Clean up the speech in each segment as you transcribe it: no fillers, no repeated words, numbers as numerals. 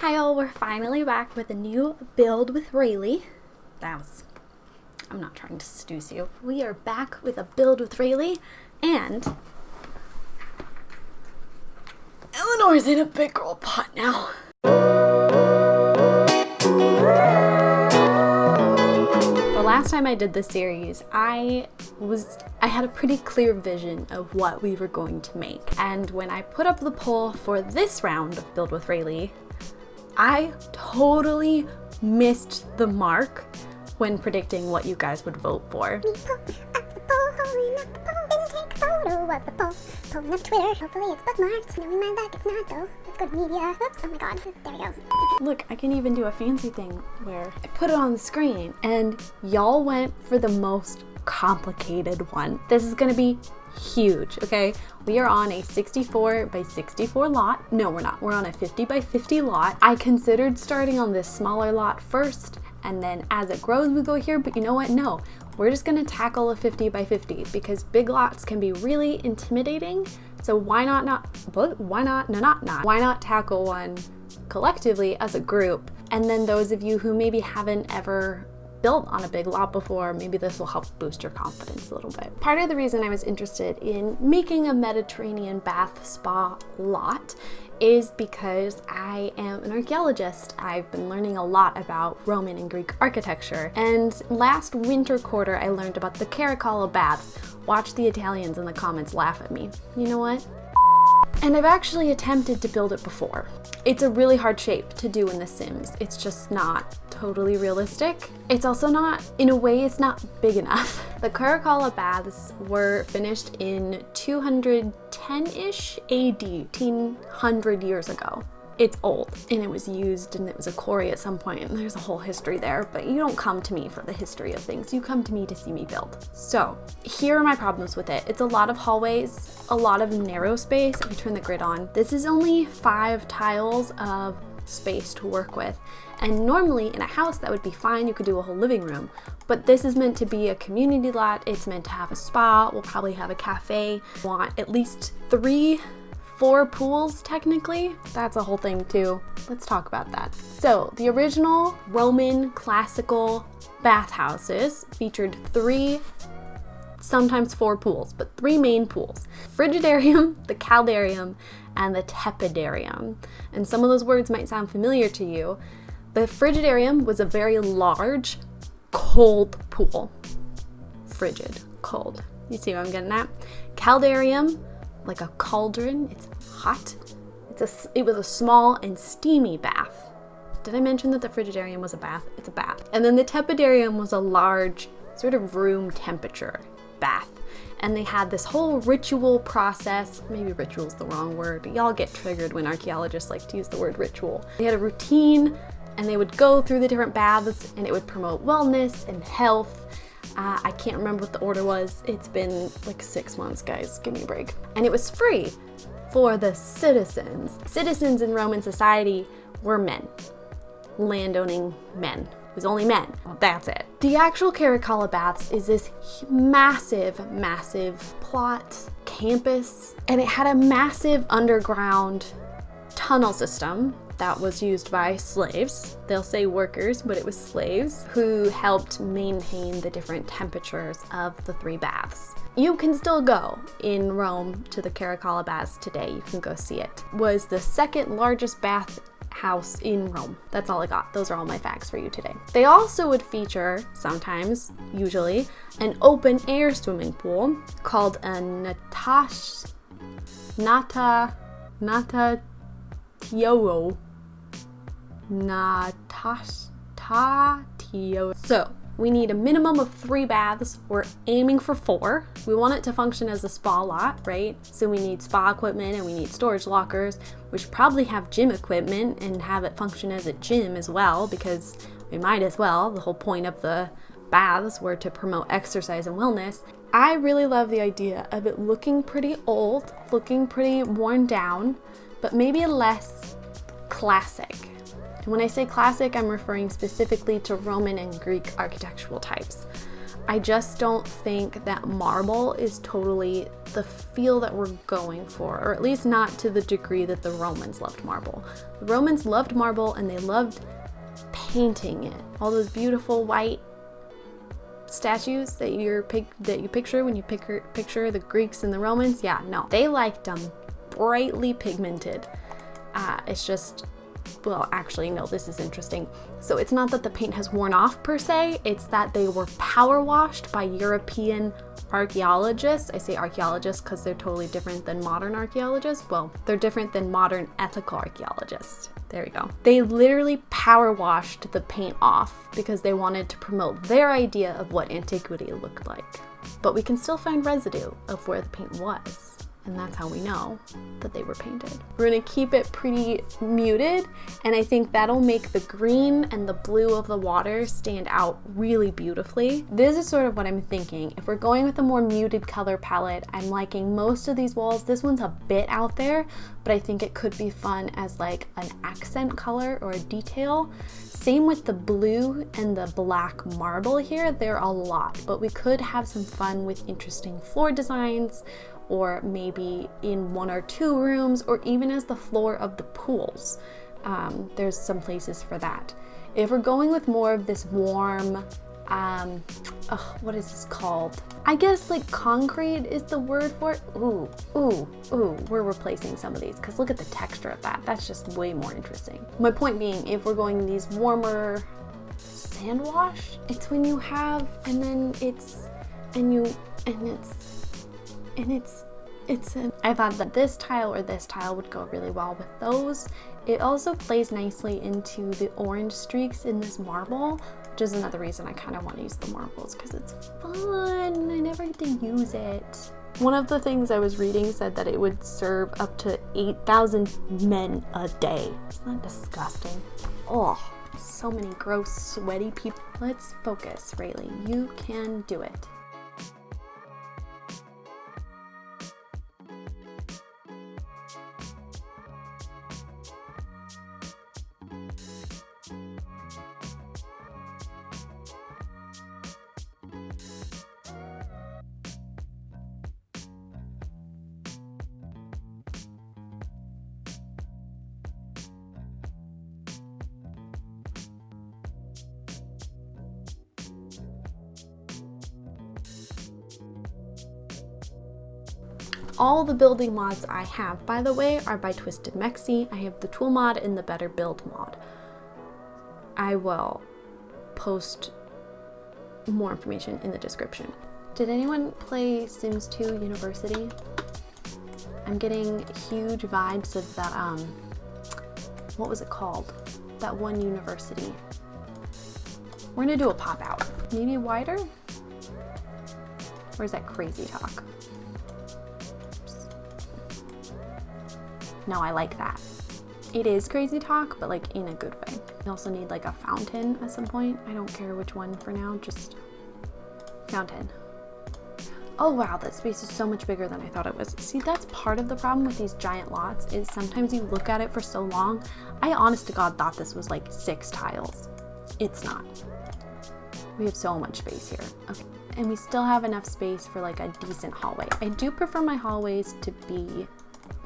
Hi all, we're finally back with a new build with Rayleigh. I'm not trying to seduce you. We are back with a build with Rayleigh, and Eleanor's in a big girl pot now. The last time I did this series, I had a pretty clear vision of what we were going to make. And when I put up the poll for this round of Build with Rayleigh, I totally missed the mark when predicting what you guys would vote for. Photo of the poll, polling up Twitter. Hopefully it's bookmarked. Knowing my luck, it's not though. Let's go to media. Oops, oh my god, there we go. Look, I can even do a fancy thing where I put it on the screen and y'all went for the most complicated one. This is gonna be huge, okay? We are on a 64 by 64 lot. No, we're not. We're on a 50 by 50 lot. I considered starting on this smaller lot first, and then as it grows, we go here, but you know what? No, we're just gonna tackle a 50 by 50 because big lots can be really intimidating. So why not tackle one collectively as a group? And then those of you who maybe haven't ever built on a big lot before, maybe this will help boost your confidence a little bit. Part of the reason I was interested in making a Mediterranean bath spa lot is because I am an archaeologist. I've been learning a lot about Roman and Greek architecture, and last winter quarter I learned about the Caracalla Baths. Watch the Italians in the comments laugh at me. You know what? And I've actually attempted to build it before. It's a really hard shape to do in The Sims. It's just not totally realistic. It's also not, in a way, it's not big enough. The Caracalla Baths were finished in 210-ish AD, 1800 years ago. It's old, and it was used, and it was a quarry at some point, and there's a whole history there, but you don't come to me for the history of things. You come to me to see me build. So here are my problems with it. It's a lot of hallways, a lot of narrow space. If you turn the grid on, this is only 5 tiles of space to work with. And normally in a house that would be fine, you could do a whole living room, but this is meant to be a community lot. It's meant to have a spa. We'll probably have a cafe. Want at least 4 pools technically. That's a whole thing too. Let's talk about that. So the original Roman classical bathhouses featured 3, sometimes 4 pools, but 3 main pools: Frigidarium, the Caldarium, and the Tepidarium. And some of those words might sound familiar to you. The Frigidarium was a very large, cold pool. Frigid, cold. You see what I'm getting at? Caldarium, like a cauldron, it's hot. It was a small and steamy bath. Did I mention that the Frigidarium was a bath? It's a bath. And then the Tepidarium was a large, sort of room temperature bath. And they had this whole ritual process. Maybe ritual's the wrong word. Y'all get triggered when archaeologists like to use the word ritual. They had a routine, and they would go through the different baths, and it would promote wellness and health. I can't remember what the order was. It's been like 6 months, guys. Give me a break. And it was free for the citizens. Citizens in Roman society were men. Landowning men. It was only men. That's it. The actual Caracalla Baths is this massive plot campus, and it had a massive underground tunnel system that was used by slaves. They'll say workers, but it was slaves who helped maintain the different temperatures of the 3 baths. You can still go in Rome to the Caracalla Baths today. You can go see it. It was the 2nd largest bath house in Rome. That's all I got. Those are all my facts for you today. They also would feature, sometimes, usually, an open air swimming pool called a natatio. So we need a minimum of 3 baths. We're aiming for 4. We want it to function as a spa lot, right? So we need spa equipment and we need storage lockers. We should probably have gym equipment and have it function as a gym as well, because we might as well. The whole point of the baths were to promote exercise and wellness. I really love the idea of it looking pretty old, looking pretty worn down, but maybe less classic. And when I say classic, I'm referring specifically to Roman and Greek architectural types. I just don't think that marble is totally the feel that we're going for, or at least not to the degree that the Romans loved marble. The Romans loved marble and they loved painting it. All those beautiful white statues that you picture when you picture the Greeks and the Romans. Yeah, no, they liked them brightly pigmented. It's just, well, actually, no, this is interesting. So it's not that the paint has worn off per se, it's that they were power washed by European archaeologists. I say archaeologists because they're totally different than modern archaeologists. Well, they're different than modern ethical archaeologists. There we go. They literally power washed the paint off because they wanted to promote their idea of what antiquity looked like. But we can still find residue of where the paint was. And that's how we know that they were painted. We're gonna keep it pretty muted, and I think that'll make the green and the blue of the water stand out really beautifully. This is sort of what I'm thinking. If we're going with a more muted color palette, I'm liking most of these walls. This one's a bit out there, but I think it could be fun as like an accent color or a detail. Same with the blue and the black marble here. They're a lot, but we could have some fun with interesting floor designs, or maybe in 1 or 2 rooms, or even as the floor of the pools. There's some places for that. If we're going with more of this warm, what is this called? I guess like concrete is the word for it. Ooh, we're replacing some of these because look at the texture of that. That's just way more interesting. My point being, if we're going these warmer sand wash, it's when you have, and then I thought that this tile or this tile would go really well with those. It also plays nicely into the orange streaks in this marble, which is another reason I kind of want to use the marbles, because it's fun. I never get to use it. One of the things I was reading said that it would serve up to 8,000 men a day. Isn't that disgusting? Oh, so many gross, sweaty people. Let's focus, Rayleigh. You can do it. All the building mods I have, by the way, are by TwistedMexi. I have the tool mod and the Better Build mod. I will post more information in the description. Did anyone play Sims 2 University? I'm getting huge vibes of that, what was it called? That one university. We're gonna do a pop out. Maybe wider? Or is that crazy talk? No, I like that. It is crazy talk, but like in a good way. You also need like a fountain at some point. I don't care which one for now, just fountain. Oh wow, that space is so much bigger than I thought it was. See, that's part of the problem with these giant lots, is sometimes you look at it for so long. I honest to God thought this was like 6 tiles. It's not. We have so much space here. Okay. And we still have enough space for like a decent hallway. I do prefer my hallways to be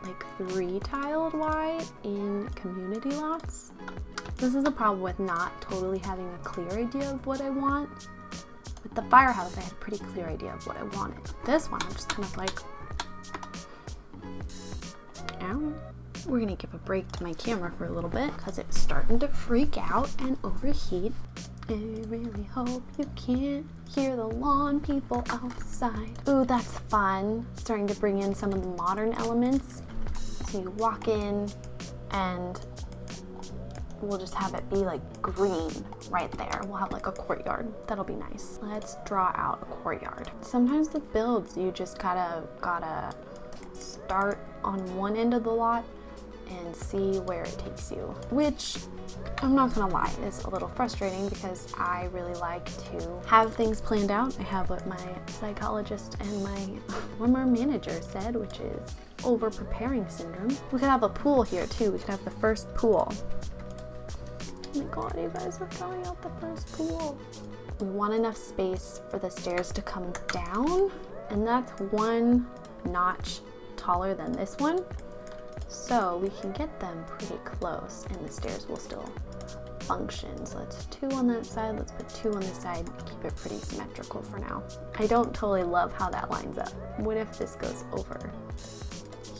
like 3 tiled wide in community lots. This is a problem with not totally having a clear idea of what I want. With the firehouse, I had a pretty clear idea of what I wanted. This one, I'm just kind of like, ow. We're gonna give a break to my camera for a little bit because it's starting to freak out and overheat. I really hope you can't hear the lawn people outside. Ooh, that's fun. Starting to bring in some of the modern elements. So you walk in and we'll just have it be like green right there. We'll have like a courtyard. That'll be nice. Let's draw out a courtyard. Sometimes with builds, you just gotta start on one end of the lot and see where it takes you, which I'm not gonna lie is a little frustrating because I really like to have things planned out. I have what my psychologist and my former manager said, which is over preparing syndrome. We could have a pool here too. We could have the first pool. Oh my god, you guys are throwing out the first pool. We want enough space for the stairs to come down, and that's 1 notch taller than this one. So we can get them pretty close and the stairs will still function. So that's 2 on that side. Let's put 2 on this side. Keep it pretty symmetrical for now. I don't totally love how that lines up. What if this goes over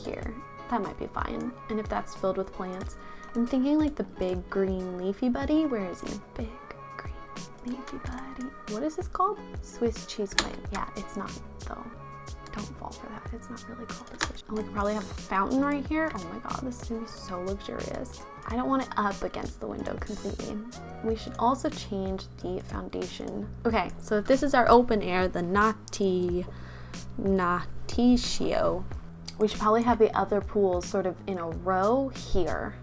here? That might be fine. And if that's filled with plants, I'm thinking like the big green leafy buddy. Where is he? Big green leafy buddy. What is this called? Swiss cheese plant. Yeah, it's not though. Don't fall for that. It's not really called a Swiss. Oh, we could probably have a fountain right here. Oh my god, this is gonna be so luxurious. I don't want it up against the window completely. We should also change the foundation. Okay, so if this is our open air, the Natio, we should probably have the other pools sort of in a row here.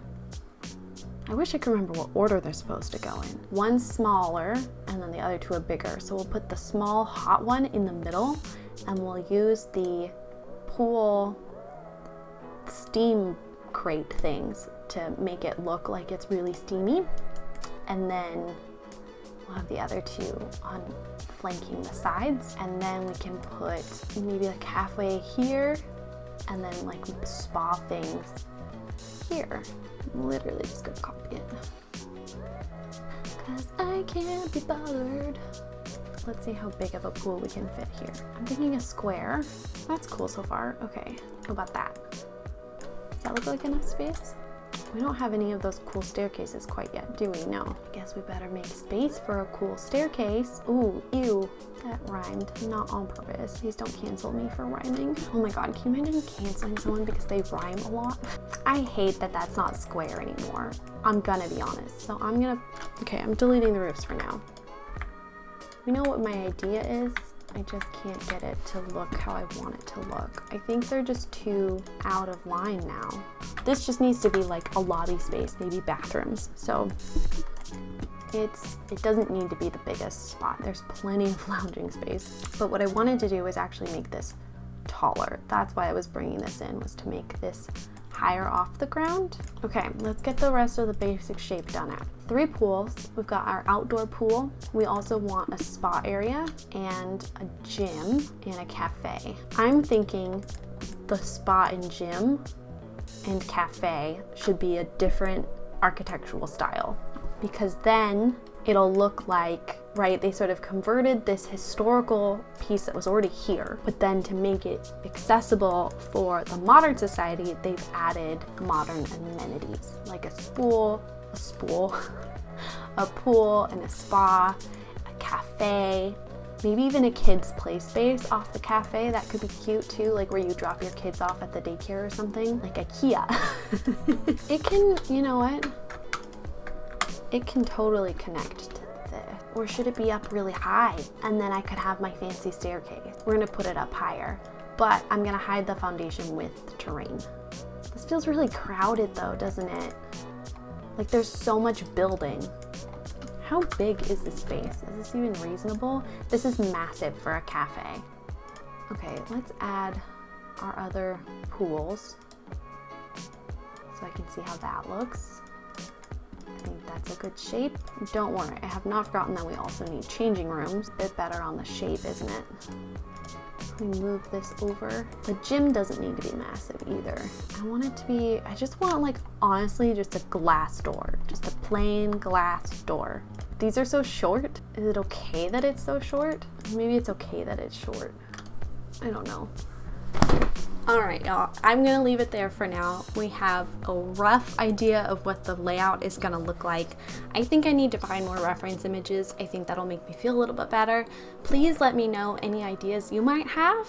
I wish I could remember what order they're supposed to go in. 1 smaller, and then the other 2 are bigger. So we'll put the small hot one in the middle, and we'll use the pool steam crate things to make it look like it's really steamy. And then we'll have the other 2 on flanking the sides. And then we can put maybe a cafe here, and then like spa things here. I'm literally just gonna copy it. 'Cause I can't be bothered. Let's see how big of a pool we can fit here. I'm thinking a square. That's cool so far. Okay, how about that? Does that look like enough space? We don't have any of those cool staircases quite yet, do we? No. I guess we better make space for a cool staircase. Ooh, ew. That rhymed, not on purpose. Please don't cancel me for rhyming. Oh my god, can you imagine canceling someone because they rhyme a lot? I hate that that's not square anymore. I'm gonna be honest. So okay, I'm deleting the roofs for now. We know what my idea is. I just can't get it to look how I want it to look. I think they're just too out of line now. This just needs to be like a lobby space, maybe bathrooms. So it doesn't need to be the biggest spot. There's plenty of lounging space. But what I wanted to do was actually make this taller. That's why I was bringing this in, was to make this higher off the ground. Okay, let's get the rest of the basic shape done out. 3 pools. We've got our outdoor pool. We also want a spa area and a gym and a cafe. I'm thinking the spa and gym and cafe should be a different architectural style, because then it'll look like, right, they sort of converted this historical piece that was already here, but then to make it accessible for the modern society, they've added modern amenities like a pool and a spa, a cafe, maybe even a kids play space off the cafe. That could be cute too, like where you drop your kids off at the daycare or something, like IKEA. It can, you know what? It can totally connect to this. Or should it be up really high? And then I could have my fancy staircase. We're gonna put it up higher, but I'm gonna hide the foundation with the terrain. This feels really crowded though, doesn't it? Like there's so much building. How big is this space? Is this even reasonable? This is massive for a cafe. Okay, let's add our other pools so I can see how that looks. I think that's a good shape. Don't worry, I have not forgotten that we also need changing rooms. A bit better on the shape, isn't it? We move this over. The gym doesn't need to be massive either. I want it to be, I just want like, honestly, just a glass door. Just a plain glass door. These are so short. Is it okay that it's so short? Maybe it's okay that it's short. I don't know. All right, y'all, I'm gonna leave it there for now. We have a rough idea of what the layout is gonna look like. I think I need to find more reference images. I think that'll make me feel a little bit better. Please let me know any ideas you might have,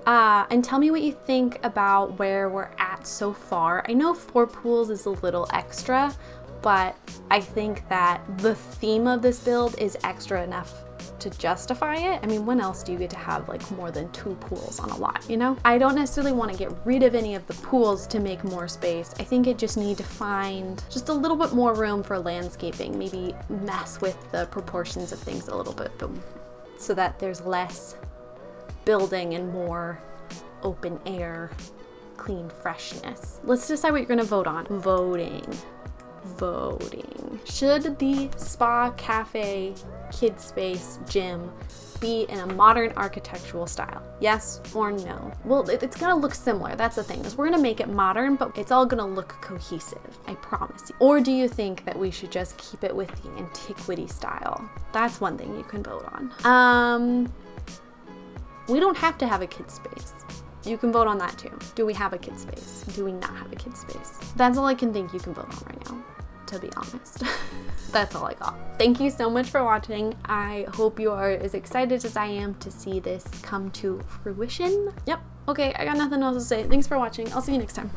and tell me what you think about where we're at so far. I know 4 pools is a little extra, but I think that the theme of this build is extra enough to justify it. I mean, when else do you get to have like more than 2 pools on a lot, you know? I don't necessarily want to get rid of any of the pools to make more space. I think I just need to find just a little bit more room for landscaping, maybe mess with the proportions of things a little bit, but so that there's less building and more open air, clean freshness. Let's decide what you're gonna vote on. Voting. voting. Should the spa, cafe, kid space, gym be in a modern architectural style? Yes or no? Well, it's gonna look similar. That's the thing, is we're gonna make it modern, but it's all gonna look cohesive, I promise you. Or do you think that we should just keep it with the antiquity style? That's one thing you can vote on. We don't have to have a kid space. You can vote on that too. Do we have a kid space? Do we not have a kid space? That's all I can think you can vote on right now, to be honest. That's all I got. Thank you so much for watching. I hope you are as excited as I am to see this come to fruition. Yep. Okay, I got nothing else to say. Thanks for watching. I'll see you next time.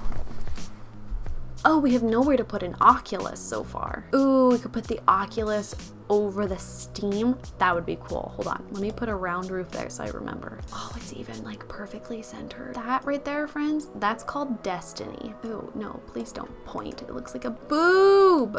Oh, we have nowhere to put an Oculus so far. Ooh, we could put the Oculus over the Steam. That would be cool. Hold on. Let me put a round roof there so I remember. Oh, it's even like perfectly centered. That right there, friends, that's called destiny. Ooh, no, please don't point. It looks like a boob.